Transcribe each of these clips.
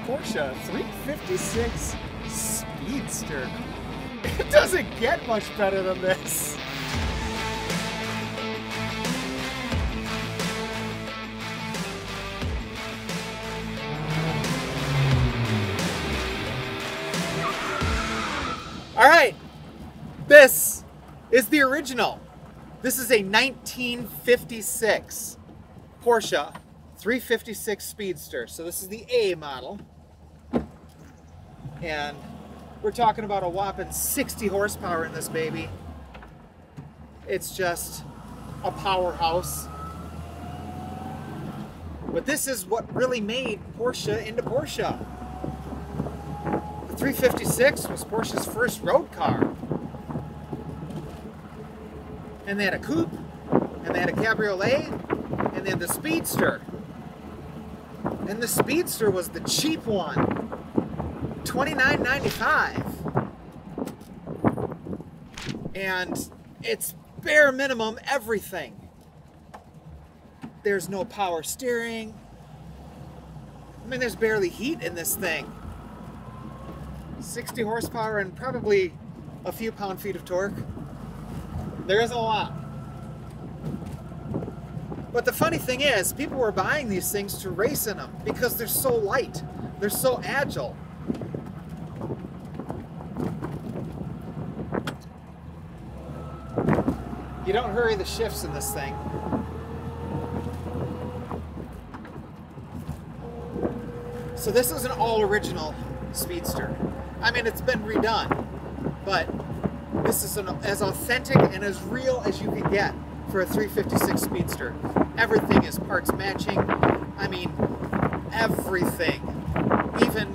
Porsche 356 Speedster. It doesn't get much better than this. All right, this is the original. This is a 1956 Porsche 356 Speedster. So this is the A model. And we're talking about a whopping 60 horsepower in this baby. It's just a powerhouse. But this is what really made Porsche into Porsche. The 356 was Porsche's first road car. And they had a coupe, and they had a cabriolet, and they had the Speedster. And the Speedster was the cheap one. $29.95. And it's bare minimum everything. There's no power steering. I mean, there's barely heat in this thing. 60 horsepower and probably a few pound-feet of torque. There isn't a lot. But the funny thing is, people were buying these things to race in them because they're so light. They're so agile. You don't hurry the shifts in this thing. So this is an all-original Speedster. I mean, it's been redone, but this is as authentic and as real as you can get for a 356 Speedster. Everything is parts matching. I mean, everything. Even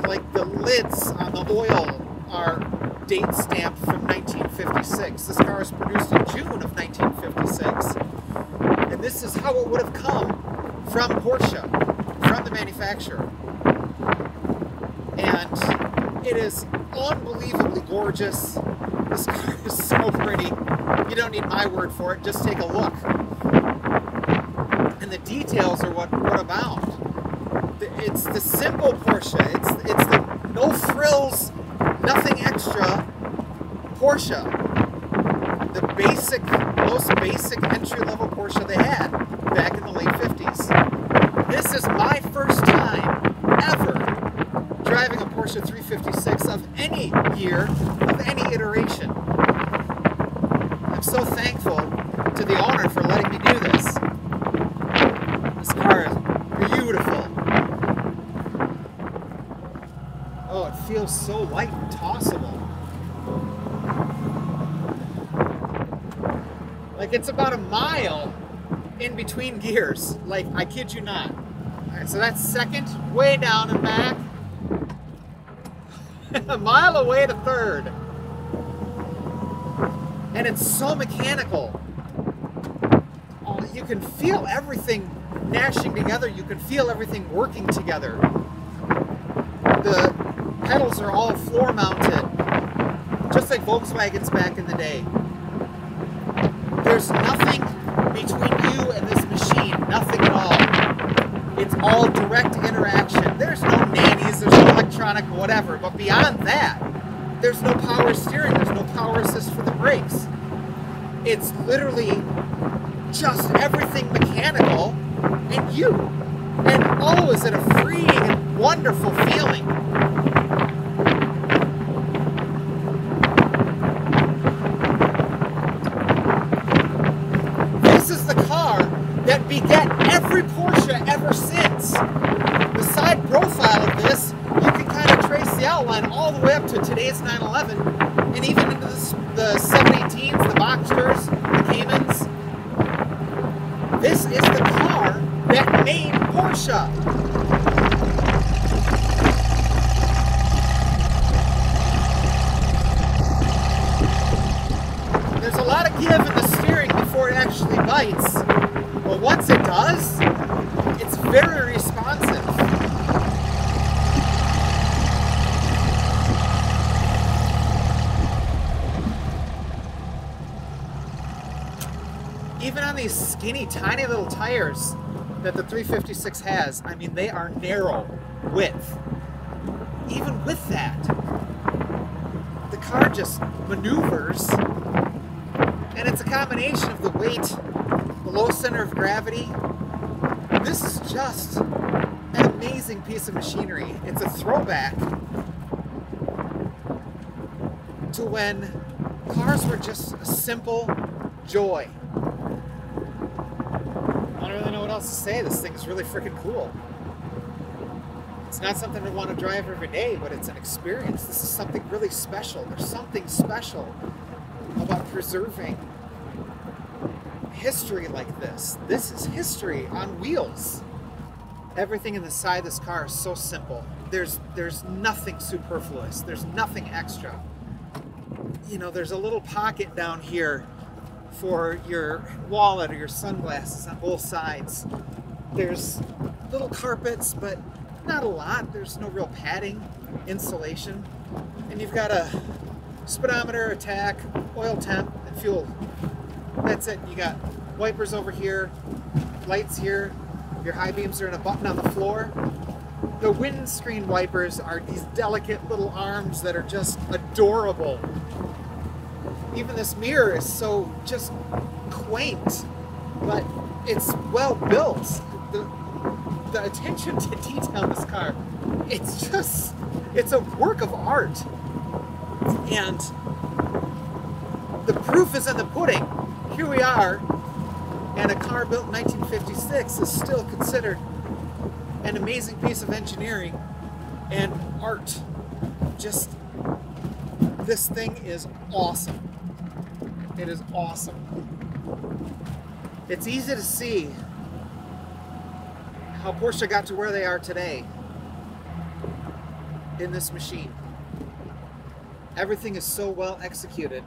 like the lids on the oil are date stamped from 1956. This car was produced in June of 1956. And this is how it would have come from Porsche, from the manufacturer. And it is unbelievably gorgeous. This car is so pretty. You don't need my word for it, just take a look. And the details are what about. It's the simple Porsche. It's the no frills, nothing extra Porsche. The basic, most basic entry-level Porsche they had back in the late 50s. This is my first time ever driving a Porsche 356 of any year, of any iteration. I'm so thankful to the owner for letting me do this. This car is beautiful. Oh, it feels so light and tossable. Like it's about a mile in between gears. Like, I kid you not. All right, so that's second, way down and back. A mile away to third. And it's so mechanical. Oh, you can feel everything gnashing together. You can feel everything working together. The pedals are all floor mounted, just like Volkswagens back in the day. There's nothing between you and this machine, nothing at all. It's all direct interaction. There's no nannies, there's no electronic whatever, but beyond that, there's no power steering, there's no power assist for the brakes. It's literally just everything mechanical and you. And oh, is it a freeing and wonderful feeling. This is the car that beget every Porsche ever since. The side profile of this, you can kind of trace the outline all the way up to today's 911 and even into the 718s, the Boxsters, the Caymans. This is the car that made Porsche. There's a lot of give in the steering before it actually bites. But once it does, it's very responsive. Even on these skinny, tiny little tires, that the 356 has, I mean, they are narrow width. Even with that, the car just maneuvers, and it's a combination of the weight, the low center of gravity. This is just an amazing piece of machinery. It's a throwback to when cars were just a simple joy. I don't really know what else to say. This thing is really freaking cool. It's not something I want to drive every day, but it's an experience. This is something really special. There's something special about preserving history like this. This is history on wheels. Everything in the side of this car is so simple. There's nothing superfluous. There's nothing extra. You know, there's a little pocket down here for your wallet or your sunglasses on both sides. There's little carpets, but not a lot. There's no real padding, insulation. And you've got a speedometer, a tach, oil temp, and fuel. That's it. You got wipers over here, lights here. Your high beams are in a button on the floor. The windscreen wipers are these delicate little arms that are just adorable. Even this mirror is so just quaint, but it's well built. The attention to detail in this car, it's a work of art. And the proof is in the pudding. Here we are, and a car built in 1956 is still considered an amazing piece of engineering and art. Just, this thing is awesome. It is awesome. It's easy to see how Porsche got to where they are today in this machine. Everything is so well executed.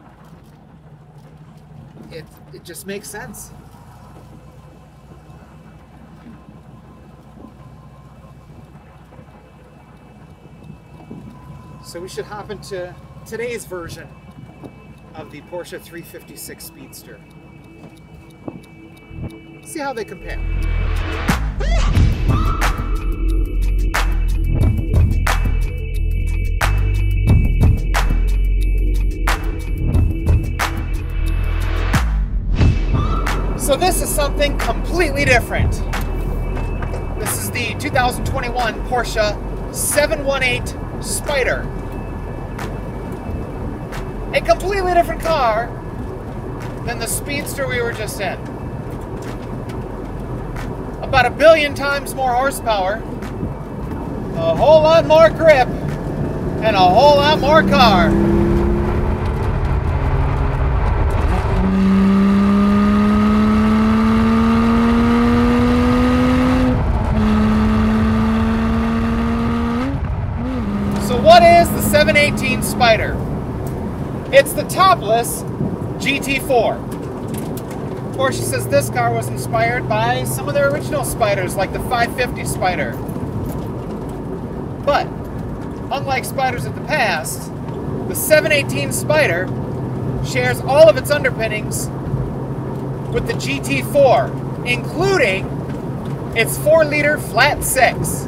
It just makes sense. So we should hop into today's version of the Porsche 356 Speedster. See how they compare. So this is something completely different. This is the 2021 Porsche 718 Spyder. A completely different car than the Speedster we were just in. About 1 billion times more horsepower, a whole lot more grip, and a whole lot more car. So what is the 718 Spyder? It's the topless GT4. Porsche says this car was inspired by some of their original Spyders, like the 550 Spyder. But, unlike Spyders of the past, the 718 Spyder shares all of its underpinnings with the GT4, including its 4-liter flat 6.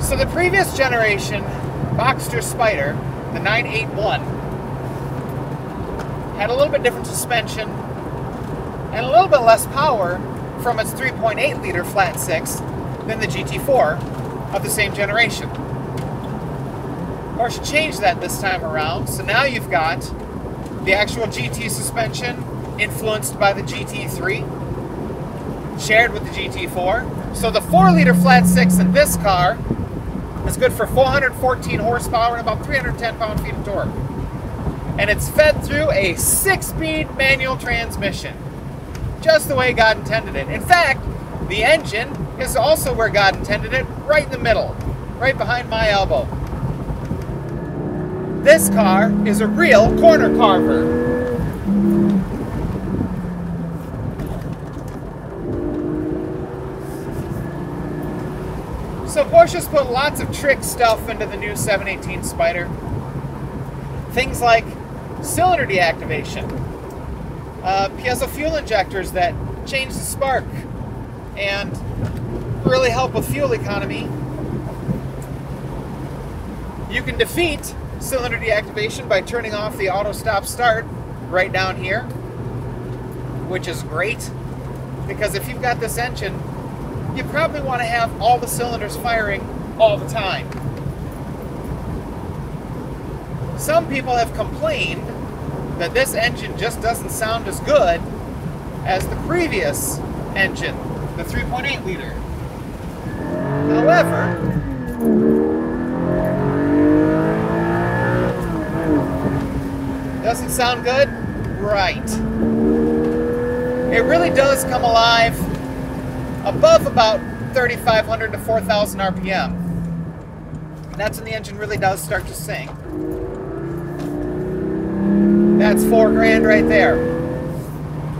So the previous generation Boxster Spyder, the 981, had a little bit different suspension and a little bit less power from its 3.8-liter flat 6 than the GT4 of the same generation. Porsche changed that this time around, so now you've got the actual GT suspension influenced by the GT3, shared with the GT4. So the 4-liter flat 6 in this car is good for 414 horsepower and about 310 pound-feet of torque. And it's fed through a 6-speed manual transmission, just the way God intended it. In fact, the engine is also where God intended it, right in the middle, right behind my elbow. This car is a real corner carver. So Porsche's put lots of trick stuff into the new 718 Spyder. Things like cylinder deactivation, piezo fuel injectors that change the spark and really help with fuel economy. You can defeat cylinder deactivation by turning off the auto stop start right down here, which is great because if you've got this engine, you probably want to have all the cylinders firing all the time. Some people have complained that this engine just doesn't sound as good as the previous engine, the 3.8 liter. However, doesn't sound good? Right. It really does come alive above about 3,500 to 4,000 RPM. That's when the engine really does start to sing. That's $4,000 right there.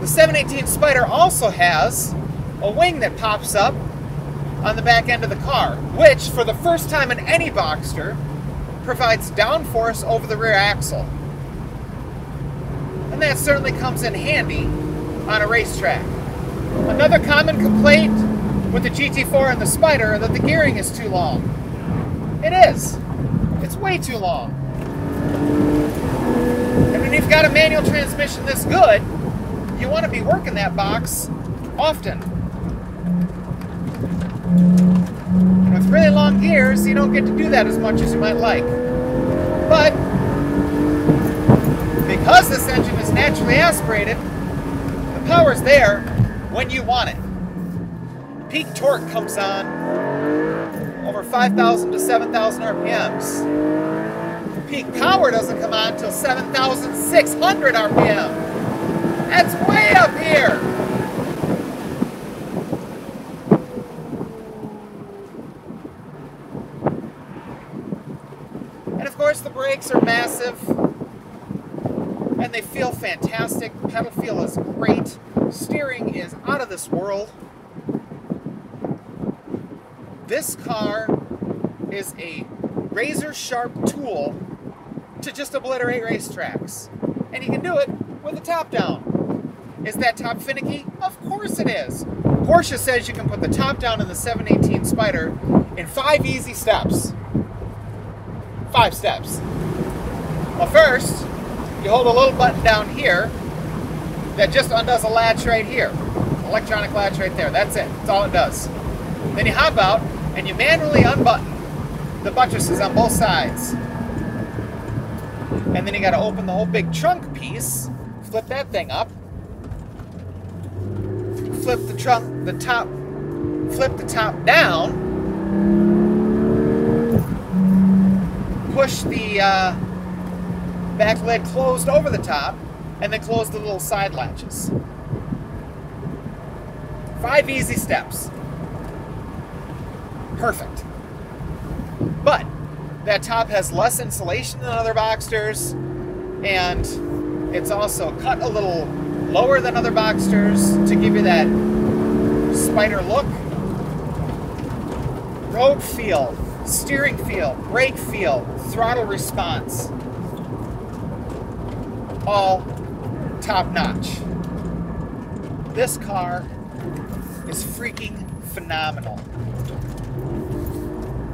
The 718 Spyder also has a wing that pops up on the back end of the car, which, for the first time in any Boxster, provides downforce over the rear axle. And that certainly comes in handy on a racetrack. Another common complaint with the GT4 and the Spyder is that the gearing is too long. It is. It's way too long. And when you've got a manual transmission this good, you want to be working that box often. And with really long gears, you don't get to do that as much as you might like. But because this engine is naturally aspirated, the power's there when you want it. Peak torque comes on over 5,000 to 7,000 RPMs. Peak power doesn't come on until 7,600 RPM. That's way up here. And of course the brakes are massive and they feel fantastic. Pedal feel is great. Steering is out of this world. This car is a razor-sharp tool to just obliterate racetracks. And you can do it with the top down. Is that top finicky? Of course it is. Porsche says you can put the top down in the 718 Spyder in 5 easy steps. 5 steps. Well, first, you hold a little button down here that just undoes a latch right here. Electronic latch right there. That's it. That's all it does. Then you hop out and you manually unbutton the buttresses on both sides. And then you got to open the whole big trunk piece, flip that thing up, flip the top down, push the back lid closed over the top, and then close the little side latches. 5 easy steps. Perfect. But that top has less insulation than other Boxsters, and it's also cut a little lower than other Boxsters to give you that Spyder look. Road feel, steering feel, brake feel, throttle response, all top-notch. This car is freaking phenomenal.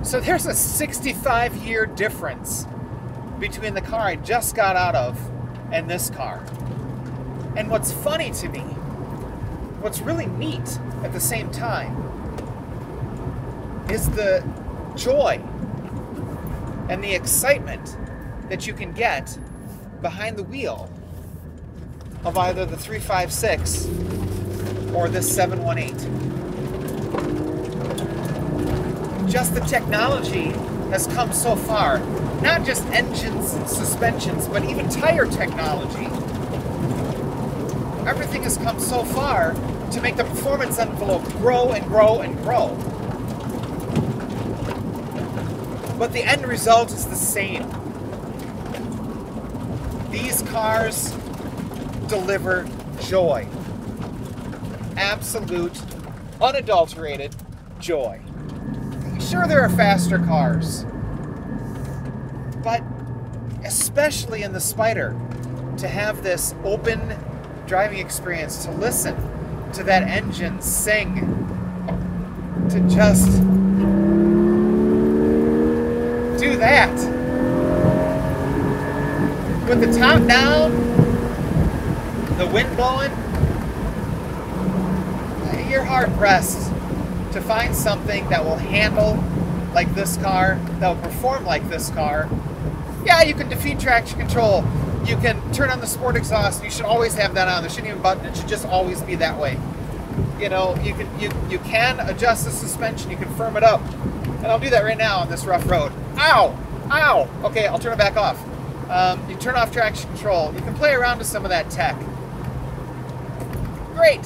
So there's a 65-year difference between the car I just got out of and this car. And what's funny to me, what's really neat at the same time, is the joy and the excitement that you can get behind the wheel of either the 356 or this 718. Just the technology has come so far. Not just engines and suspensions, but even tire technology. Everything has come so far to make the performance envelope grow and grow and grow. But the end result is the same. These cars deliver joy. Absolute, unadulterated joy. You Sure, there are faster cars, but especially in the Spyder, to have this open driving experience, to listen to that engine sing, to just do that with the top down, the wind blowing. You're hard pressed to find something that will handle like this car, that will perform like this car. Yeah, you can defeat traction control. You can turn on the sport exhaust. You should always have that on. There shouldn't even be a button. It should just always be that way. You know, you can adjust the suspension. You can firm it up. And I'll do that right now on this rough road. Ow! Ow! Okay, I'll turn it back off. You turn off traction control. You can play around with some of that tech. Great!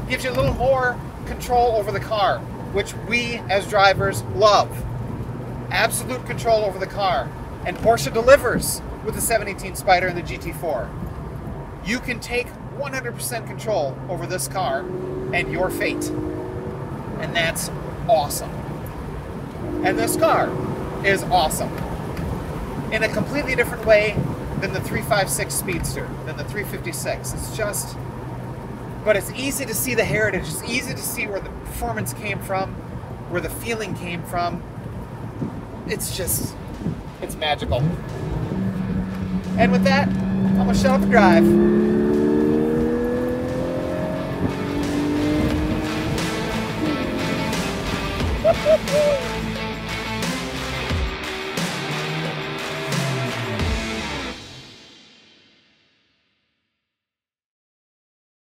Gives you a little more control over the car, which we as drivers love. Absolute control over the car. And Porsche delivers with the 718 Spyder and the GT4. You can take 100% control over this car and your fate. And that's awesome. And this car is awesome. In a completely different way than the 356 Speedster, than the 356. It's just... But it's easy to see the heritage. It's easy to see where the performance came from, where the feeling came from. It's just, it's magical. And with that, I'm gonna shut up and drive.